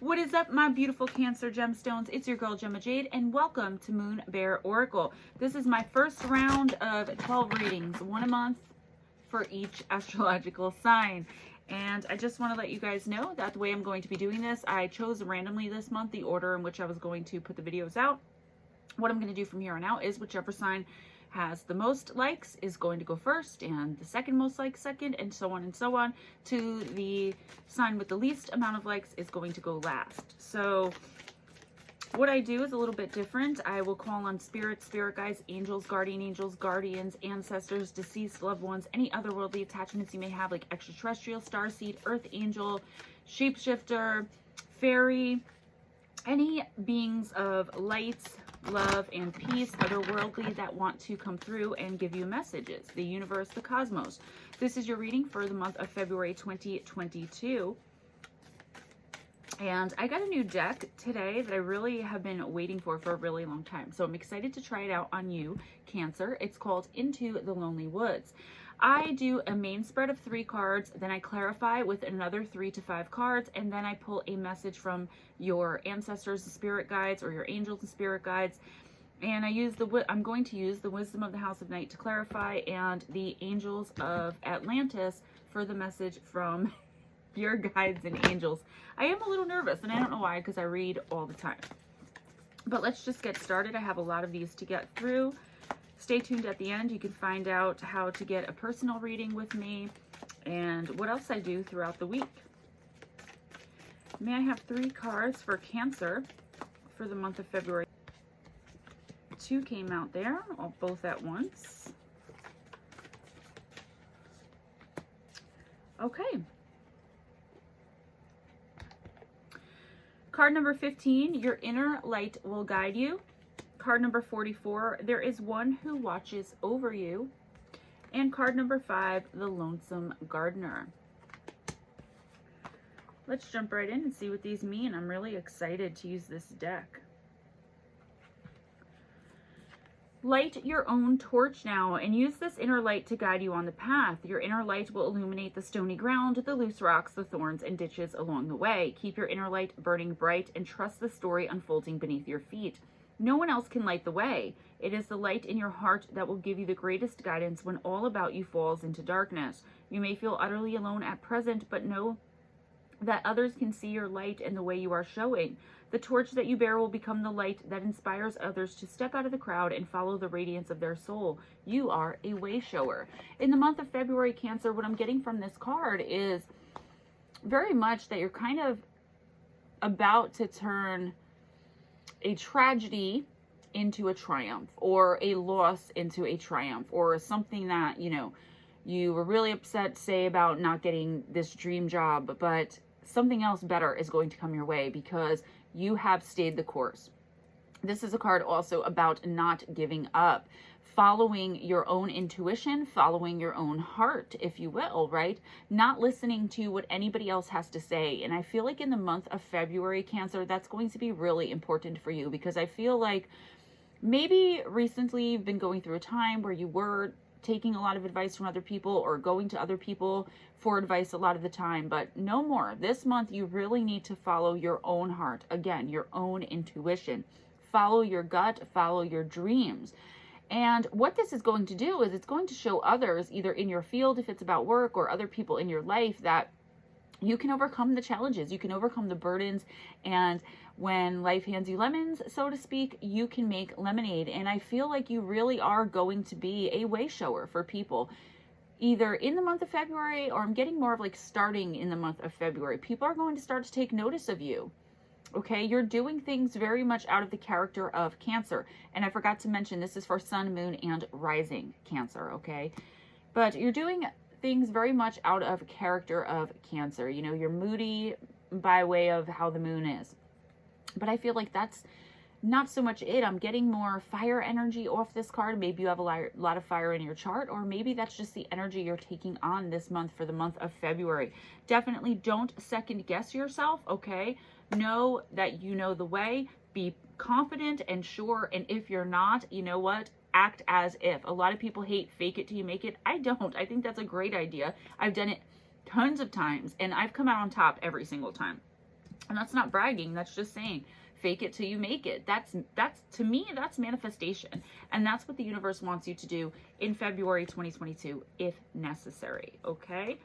What is up, my beautiful Cancer gemstones? It's your girl Gemma Jade, and welcome to Moon Bear Oracle. This is my first round of 12 readings, one a month for each astrological sign. And I just want to let you guys know that the way I'm going to be doing this, I chose randomly this month the order in which I was going to put the videos out. What I'm going to do from here on out is whichever sign has the most likes is going to go first, and the second most likes second, and so on, to the sign with the least amount of likes is going to go last. So what I do is a little bit different. I will call on spirits, spirit guides, angels, guardian angels, guardians, ancestors, deceased loved ones, any otherworldly attachments you may have, like extraterrestrial, starseed, earth angel, shapeshifter, fairy, any beings of light, love, and peace, otherworldly, that want to come through and give you messages. The universe, the cosmos. This is your reading for the month of February 2022. And I got a new deck today that I really have been waiting for a really long time. So I'm excited to try it out on you, Cancer. It's called Into the Lonely Woods. I do a main spread of 3 cards, then I clarify with another 3 to 5 cards, and then I pull a message from your ancestors, the spirit guides, or your angels and spirit guides. And I'm going to use the wisdom of the House of Night to clarify, and the angels of Atlantis for the message from your guides and angels. I am a little nervous, and I don't know why, because I read all the time. But let's just get started. I have a lot of these to get through. Stay tuned at the end. You can find out how to get a personal reading with me and what else I do throughout the week. May I have 3 cards for Cancer for the month of February? 2 came out there, both at once. Okay. Card number 15, your inner light will guide you. Card number 44, there is one who watches over you. And card number 5, the Lonesome Gardener. Let's jump right in and see what these mean. I'm really excited to use this deck. Light your own torch now and use this inner light to guide you on the path. Your inner light will illuminate the stony ground, the loose rocks, the thorns, and ditches along the way. Keep your inner light burning bright and trust the story unfolding beneath your feet. No one else can light the way. It is the light in your heart that will give you the greatest guidance when all about you falls into darkness. You may feel utterly alone at present, but know that others can see your light and the way you are showing. The torch that you bear will become the light that inspires others to step out of the crowd and follow the radiance of their soul. You are a way shower. In the month of February, Cancer, what I'm getting from this card is very much that you're kind of about to turn a tragedy into a triumph, or a loss into a triumph, or something that, you know, you were really upset, say, about not getting this dream job, but something else better is going to come your way because you have stayed the course. This is a card also about not giving up, following your own intuition, following your own heart, if you will, right? Not listening to what anybody else has to say. And I feel like in the month of February, Cancer, that's going to be really important for you, because I feel like maybe recently you've been going through a time where you were taking a lot of advice from other people or going to other people for advice a lot of the time, but no more. This month, you really need to follow your own heart. Again, your own intuition. Follow your gut, follow your dreams. And what this is going to do is it's going to show others, either in your field, if it's about work, or other people in your life, that you can overcome the challenges, you can overcome the burdens, and when life hands you lemons, so to speak, you can make lemonade. And I feel like you really are going to be a way shower for people, either in the month of February, or I'm getting more of like starting in the month of February. People are going to start to take notice of you. Okay, you're doing things very much out of the character of Cancer. And I forgot to mention, this is for Sun, Moon, and Rising Cancer, okay? But you're doing things very much out of character of Cancer. You know, you're moody by way of how the moon is. But I feel like that's not so much it. I'm getting more fire energy off this card. Maybe you have a lot of fire in your chart, or maybe that's just the energy you're taking on this month for the month of February. Definitely don't second guess yourself, okay? Know that you know the way. Be confident and sure. And if you're not, you know what? Act as if. A lot of people hate fake it till you make it. I don't. I think that's a great idea. I've done it tons of times, and I've come out on top every single time. And that's not bragging. That's just saying, fake it till you make it. That's to me, that's manifestation. And that's what the universe wants you to do in February 2022, if necessary. Okay.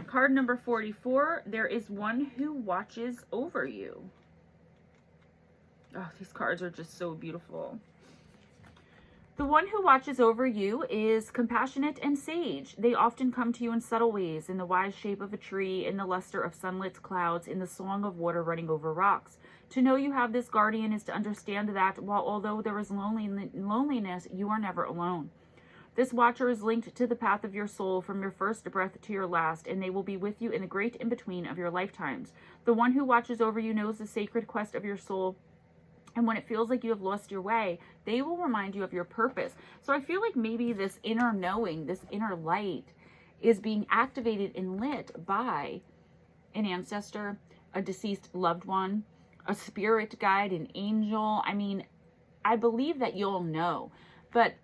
Card number 44, there is one who watches over you. Oh, these cards are just so beautiful. The one who watches over you is compassionate and sage. They often come to you in subtle ways, in the wise shape of a tree, in the luster of sunlit clouds, in the song of water running over rocks. To know you have this guardian is to understand that although there is loneliness, you are never alone. This watcher is linked to the path of your soul from your first breath to your last, and they will be with you in the great in-between of your lifetimes. The one who watches over you knows the sacred quest of your soul, and when it feels like you have lost your way, they will remind you of your purpose. So I feel like maybe this inner knowing, this inner light is being activated and lit by an ancestor, a deceased loved one, a spirit guide, an angel. I mean, I believe that you'll know. But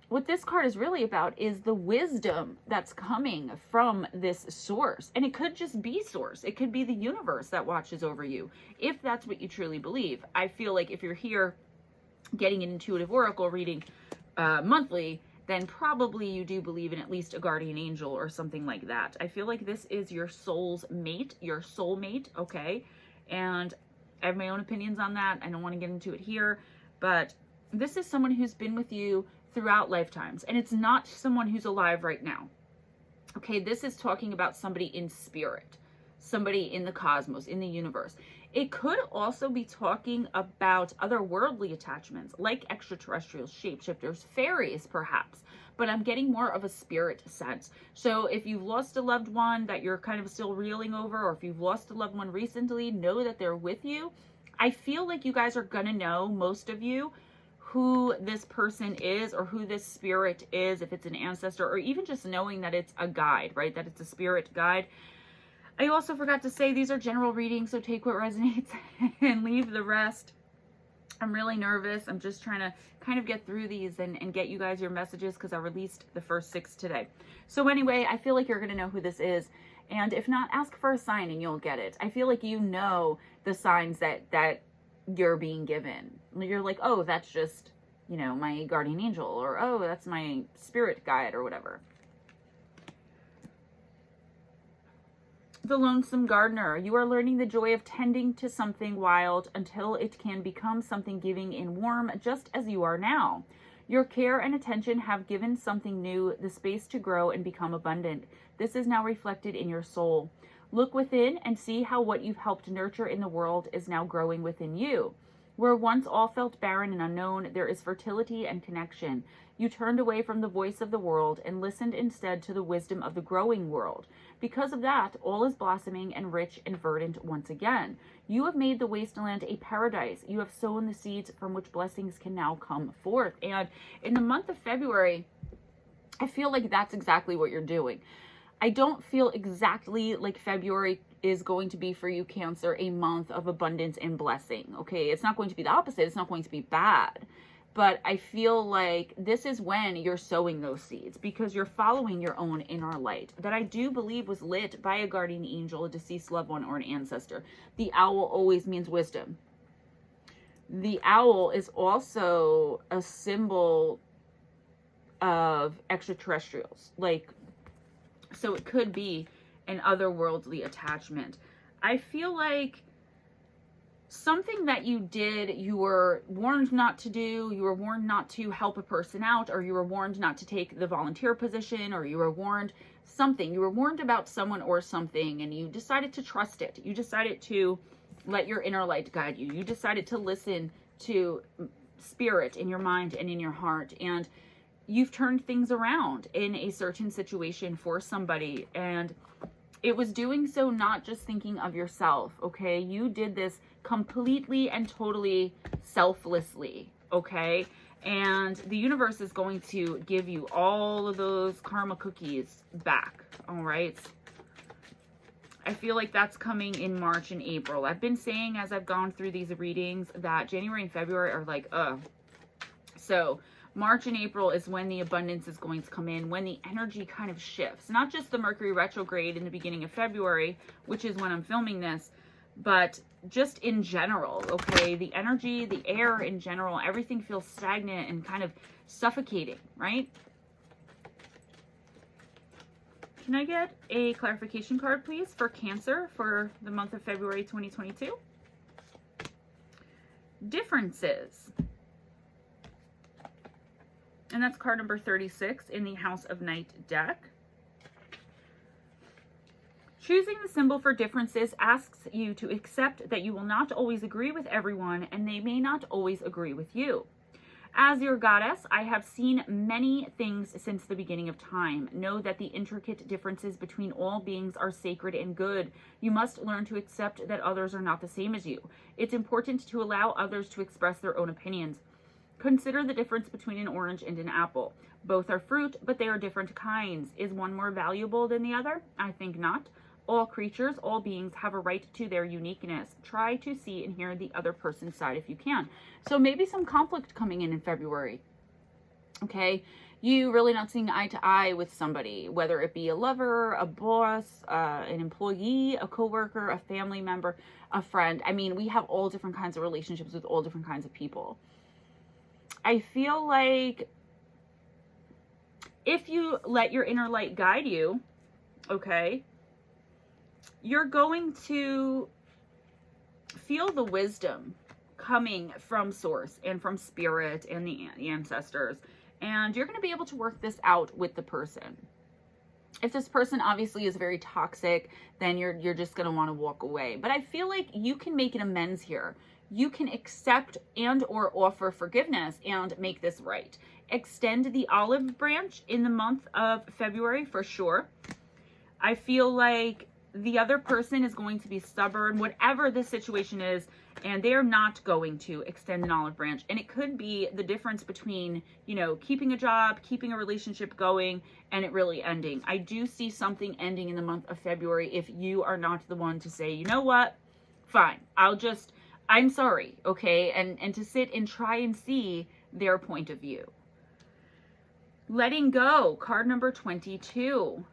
what this card is really about is the wisdom that's coming from this source. And it could just be source. It could be the universe that watches over you, if that's what you truly believe. I feel like if you're here getting an intuitive oracle reading monthly, then probably you do believe in at least a guardian angel or something like that. I feel like this is your soul's mate, your soulmate, okay? And I have my own opinions on that. I don't want to get into it here, but this is someone who's been with you throughout lifetimes, and it's not someone who's alive right now. Okay, this is talking about somebody in spirit, somebody in the cosmos, in the universe. It could also be talking about otherworldly attachments, like extraterrestrials, shapeshifters, fairies, perhaps. But I'm getting more of a spirit sense. So if you've lost a loved one that you're kind of still reeling over, or if you've lost a loved one recently, know that they're with you. I feel like you guys are gonna know, most of you, who this person is or who this spirit is, if it's an ancestor, or even just knowing that it's a guide, right? That it's a spirit guide. I also forgot to say these are general readings, so take what resonates and leave the rest. I'm really nervous. I'm just trying to kind of get through these and get you guys your messages because I released the first 6 today. So anyway, I feel like you're going to know who this is. And if not, ask for a sign and you'll get it. I feel like you know the signs that you're being given. You're like, oh, that's just, you know, my guardian angel, or oh, that's my spirit guide, or whatever. The Lonesome Gardener. You are learning the joy of tending to something wild until it can become something giving and warm, just as you are now. Your care and attention have given something new the space to grow and become abundant. This is now reflected in your soul. Look within and see how what you've helped nurture in the world is now growing within you. Where once all felt barren and unknown, there is fertility and connection. You turned away from the voice of the world and listened instead to the wisdom of the growing world. Because of that, all is blossoming and rich and verdant once again. You have made the wasteland a paradise. You have sown the seeds from which blessings can now come forth. And in the month of February, I feel like that's exactly what you're doing. I don't feel exactly like February is going to be for you, Cancer, a month of abundance and blessing, okay? It's not going to be the opposite. It's not going to be bad. But I feel like this is when you're sowing those seeds because you're following your own inner light that I do believe was lit by a guardian angel, a deceased loved one, or an ancestor. The owl always means wisdom. The owl is also a symbol of extraterrestrials, like, so it could be an otherworldly attachment. I feel like something that you did, you were warned not to do, you were warned not to help a person out, or you were warned not to take the volunteer position, or you were warned something. You were warned about someone or something, and you decided to trust it. You decided to let your inner light guide you. You decided to listen to spirit in your mind and in your heart, and you've turned things around in a certain situation for somebody, and it was doing so not just thinking of yourself, okay? You did this completely and totally selflessly, okay? And the universe is going to give you all of those karma cookies back, all right? I feel like that's coming in March and April. I've been saying as I've gone through these readings that January and February are like, So March and April is when the abundance is going to come in, when the energy kind of shifts. Not just the Mercury retrograde in the beginning of February, which is when I'm filming this, but just in general, okay, the energy, the air in general, everything feels stagnant and kind of suffocating, right? Can I get a clarification card, please, for Cancer for the month of February 2022? Differences. And that's card number 36 in the House of Night deck. Choosing the symbol for differences asks you to accept that you will not always agree with everyone and they may not always agree with you. As your goddess, I have seen many things since the beginning of time. Know that the intricate differences between all beings are sacred and good. You must learn to accept that others are not the same as you. It's important to allow others to express their own opinions. Consider the difference between an orange and an apple. Both are fruit, but they are different kinds. Is one more valuable than the other? I think not. All creatures, all beings have a right to their uniqueness. Try to see and hear the other person's side if you can. So maybe some conflict coming in February. Okay, you really not seeing eye to eye with somebody, whether it be a lover, a boss, an employee, a coworker, a family member, a friend. I mean, we have all different kinds of relationships with all different kinds of people. I feel like if you let your inner light guide you, okay, you're going to feel the wisdom coming from source and from spirit and the ancestors, and you're going to be able to work this out with the person. If this person obviously is very toxic, then you're just going to want to walk away. But I feel like you can make an amends here. You can accept and or offer forgiveness and make this right. Extend the olive branch in the month of February for sure. I feel like the other person is going to be stubborn, whatever the situation is, and they're not going to extend an olive branch. And it could be the difference between, you know, keeping a job, keeping a relationship going, and it really ending. I do see something ending in the month of February if you are not the one to say, you know what, fine, I'm sorry, okay? And to sit and try and see their point of view. Letting go, card number 22.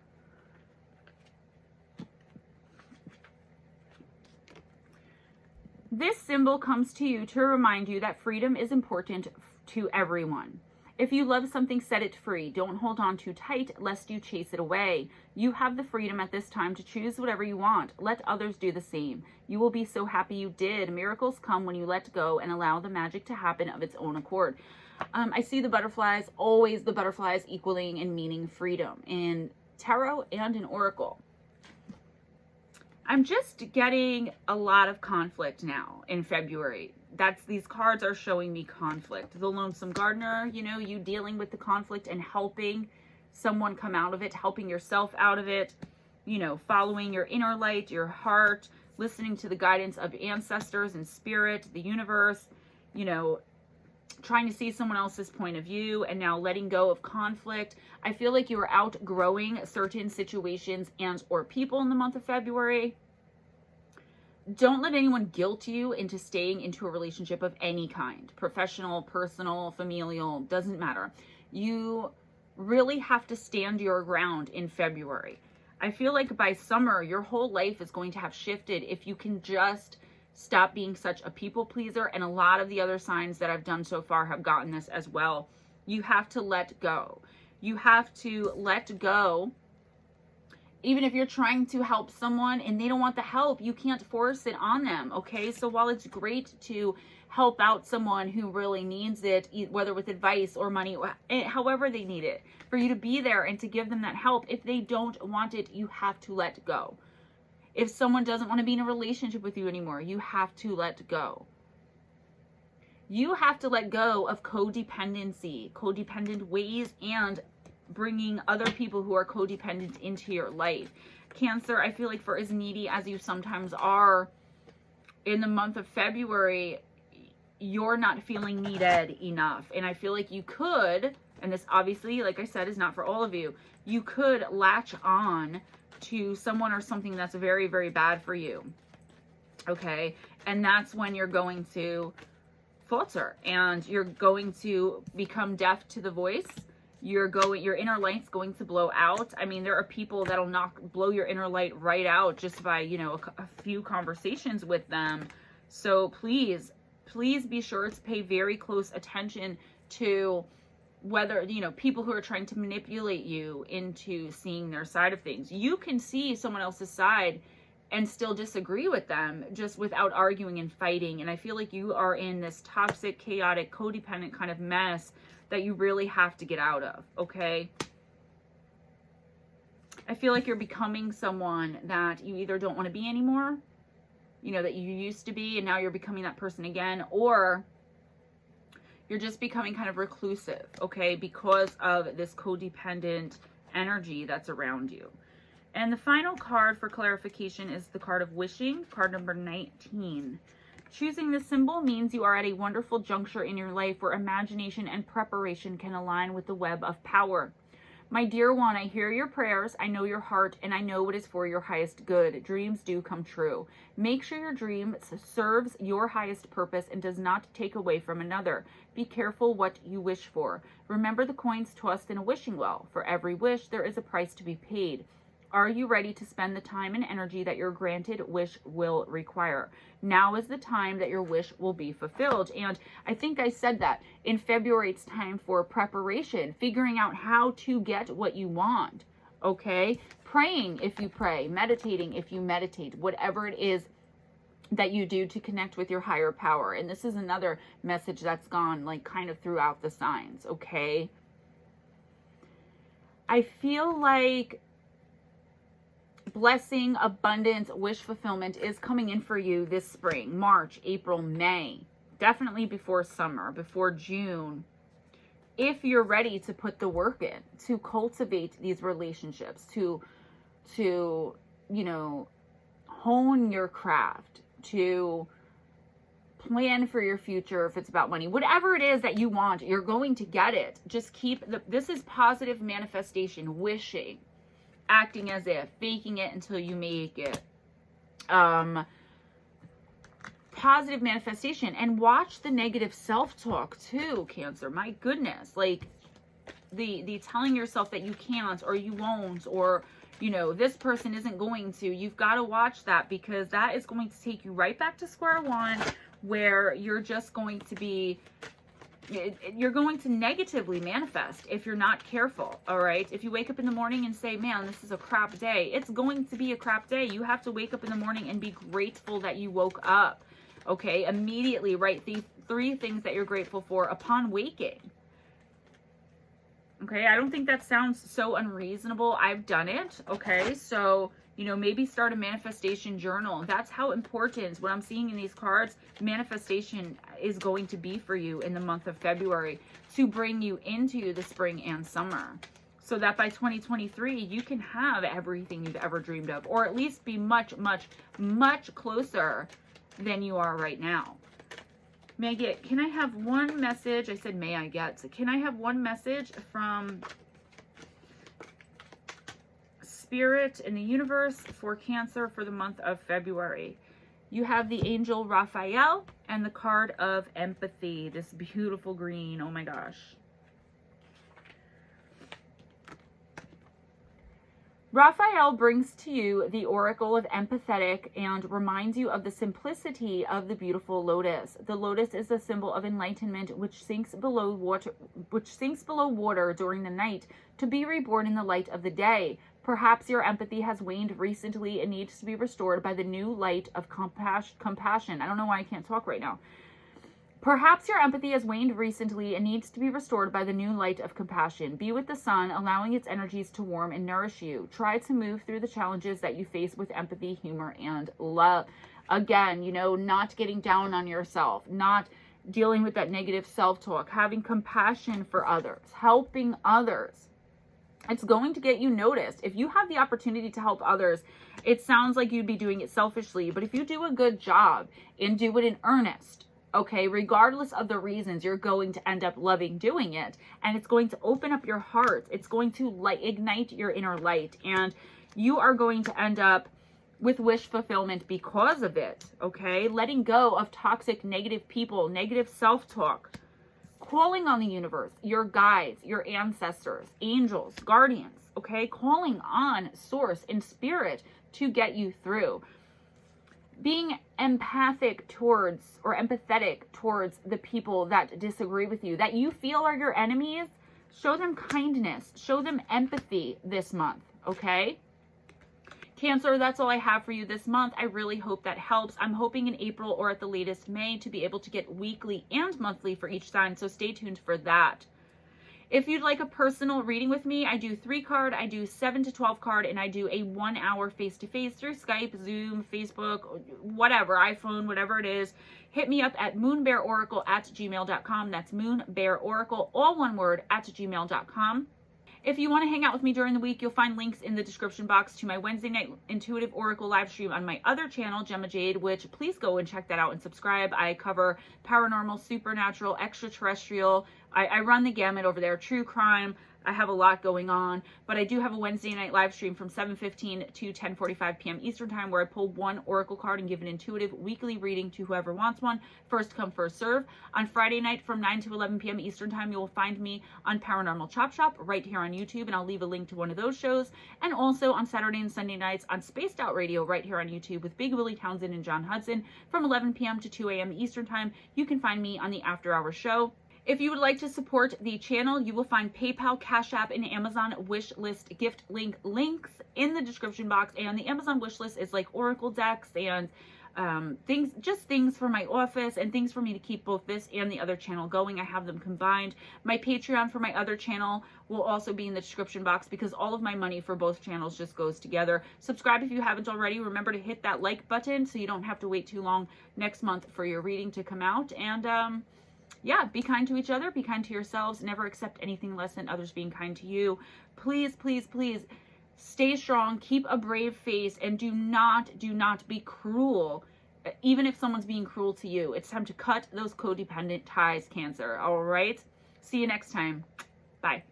This symbol comes to you to remind you that freedom is important to everyone. If you love something, set it free. Don't hold on too tight, lest you chase it away. You have the freedom at this time to choose whatever you want. Let others do the same. You will be so happy you did. Miracles come when you let go and allow the magic to happen of its own accord. I see the butterflies, always the butterflies equaling and meaning freedom in tarot and in oracle. I'm just getting a lot of conflict now in February. These cards are showing me conflict. The Lonesome Gardener, you know, you dealing with the conflict and helping someone come out of it, helping yourself out of it, you know, following your inner light, your heart, listening to the guidance of ancestors and spirit, the universe, you know, trying to see someone else's point of view and now letting go of conflict. I feel like you are outgrowing certain situations and or people in the month of February. Don't let anyone guilt you into staying into a relationship of any kind. Professional, personal, familial, doesn't matter. You really have to stand your ground in February. I feel like by summer, your whole life is going to have shifted if you can just stop being such a people pleaser. And a lot of the other signs that I've done so far have gotten this as well. You have to let go. You have to let go. Even if you're trying to help someone and they don't want the help, you can't force it on them, okay? So while it's great to help out someone who really needs it, whether with advice or money, however they need it, for you to be there and to give them that help, if they don't want it, you have to let go. If someone doesn't want to be in a relationship with you anymore, you have to let go. You have to let go of codependency, codependent ways, and bringing other people who are codependent into your life. Cancer, I feel like for as needy as you sometimes are, in the month of February, you're not feeling needed enough. And I feel like you could, and this obviously, like I said, is not for all of you, you could latch on to someone or something that's very, very bad for you. Okay? And that's when you're going to falter and you're going to become deaf to the voice your inner light's going to blow out. I mean, there are people that'll blow your inner light right out just by, you know, a few conversations with them. So please be sure to pay very close attention to whether, you know, people who are trying to manipulate you into seeing their side of things. You can see someone else's side and still disagree with them just without arguing and fighting. And I feel like you are in this toxic, chaotic, codependent kind of mess that you really have to get out of, okay? I feel like you're becoming someone that you either don't want to be anymore, you know, that you used to be, and now you're becoming that person again, or you're just becoming kind of reclusive, okay, because of this codependent energy that's around you. And the final card for clarification is the card of wishing, card number 19. Choosing this symbol means you are at a wonderful juncture in your life where imagination and preparation can align with the web of power. My dear one, I hear your prayers, I know your heart, and I know what is for your highest good. Dreams do come true. Make sure your dream serves your highest purpose and does not take away from another. Be careful what you wish for. Remember the coins tossed in a wishing well. For every wish, there is a price to be paid. Are you ready to spend the time and energy that your granted wish will require? Now is the time that your wish will be fulfilled. And I think I said that in February, it's time for preparation, figuring out how to get what you want, okay? Praying if you pray, meditating if you meditate, whatever it is that you do to connect with your higher power. And this is another message that's gone like kind of throughout the signs, okay? I feel like blessing, abundance, wish fulfillment is coming in for you this spring, March, April, May, definitely before summer, before June, if you're ready to put the work in, to cultivate these relationships, to you know, hone your craft, to plan for your future. If it's about money, whatever it is that you want, you're going to get it. Just keep this is positive manifestation, wishing, acting as if, faking it until you make it. Positive manifestation. And watch the negative self-talk too, Cancer. My goodness. Like the telling yourself that you can't or you won't, or, you know, this person isn't going to. You've got to watch that, because that is going to take you right back to square one, where you're just going to be, you're going to negatively manifest if you're not careful, all right? If you wake up in the morning and say, man, this is a crap day, it's going to be a crap day. You have to wake up in the morning and be grateful that you woke up, okay? Immediately write the 3 things that you're grateful for upon waking, okay? I don't think that sounds so unreasonable. I've done it, okay? So, you know, maybe start a manifestation journal. That's how important, what I'm seeing in these cards, manifestation is going to be for you in the month of February to bring you into the spring and summer, so that by 2023, you can have everything you've ever dreamed of, or at least be much, much, much closer than you are right now. May I get, can I have one message? I said, may I get, so can I have one message from Spirit in the universe for Cancer for the month of February? You have the angel Raphael and the card of empathy, this beautiful green. Oh my gosh. Raphael brings to you the oracle of empathetic and reminds you of the simplicity of the beautiful lotus. The lotus is a symbol of enlightenment, which sinks below water during the night to be reborn in the light of the day. Perhaps your empathy has waned recently and needs to be restored by the new light of compassion. I don't know why I can't talk right now. Perhaps your empathy has waned recently and needs to be restored by the new light of compassion. Be with the sun, allowing its energies to warm and nourish you. Try to move through the challenges that you face with empathy, humor, and love. Again, you know, not getting down on yourself, not dealing with that negative self-talk, having compassion for others, helping others. It's going to get you noticed. If you have the opportunity to help others, it sounds like you'd be doing it selfishly, but if you do a good job and do it in earnest, okay, regardless of the reasons, you're going to end up loving doing it, and it's going to open up your heart. It's going to ignite your inner light, and you are going to end up with wish fulfillment because of it, okay? Letting go of toxic, negative people, negative self-talk, calling on the universe, your guides, your ancestors, angels, guardians, okay? Calling on source and spirit to get you through. Being empathic towards, or empathetic towards, the people that disagree with you, that you feel are your enemies. Show them kindness, show them empathy this month, okay? Cancer, that's all I have for you this month. I really hope that helps. I'm hoping in April or at the latest May to be able to get weekly and monthly for each sign, so stay tuned for that. If you'd like a personal reading with me, I do 3-card, I do 7 to 12 card, and I do a 1-hour face-to-face through Skype, Zoom, Facebook, whatever, iPhone, whatever it is. Hit me up at MoonBearOracle@gmail.com. That's MoonBearOracle, all one word, @gmail.com. If you want to hang out with me during the week, you'll find links in the description box to my Wednesday night intuitive oracle live stream on my other channel, Gemma Jade, which please go and check that out and subscribe. I cover paranormal, supernatural, extraterrestrial. I run the gamut over there, true crime. I have a lot going on, but I do have a Wednesday night live stream from 7:15 to 10:45 p.m. Eastern time, where I pull one oracle card and give an intuitive weekly reading to whoever wants one. First come, first serve. On Friday night from 9 to 11 p.m. Eastern time, you will find me on Paranormal Chop Shop right here on YouTube, and I'll leave a link to one of those shows. And also on Saturday and Sunday nights on Spaced Out Radio right here on YouTube with Big Willie Townsend and John Hudson from 11 p.m. to 2 a.m. Eastern time. You can find me on the After Hours show. If you would like to support the channel, you will find PayPal, Cash App, and Amazon wish list gift links in the description box. And the Amazon wish list is like oracle decks and things for my office and things for me to keep both this and the other channel going. I have them combined. My Patreon for my other channel will also be in the description box, because all of my money for both channels just goes together. Subscribe if you haven't already. Remember to hit that like button so you don't have to wait too long next month for your reading to come out. And yeah, be kind to each other, be kind to yourselves, never accept anything less than others being kind to you. Please, please, please stay strong, keep a brave face, and do not be cruel, even if someone's being cruel to you. It's time to cut those codependent ties, Cancer, all right? See you next time. Bye.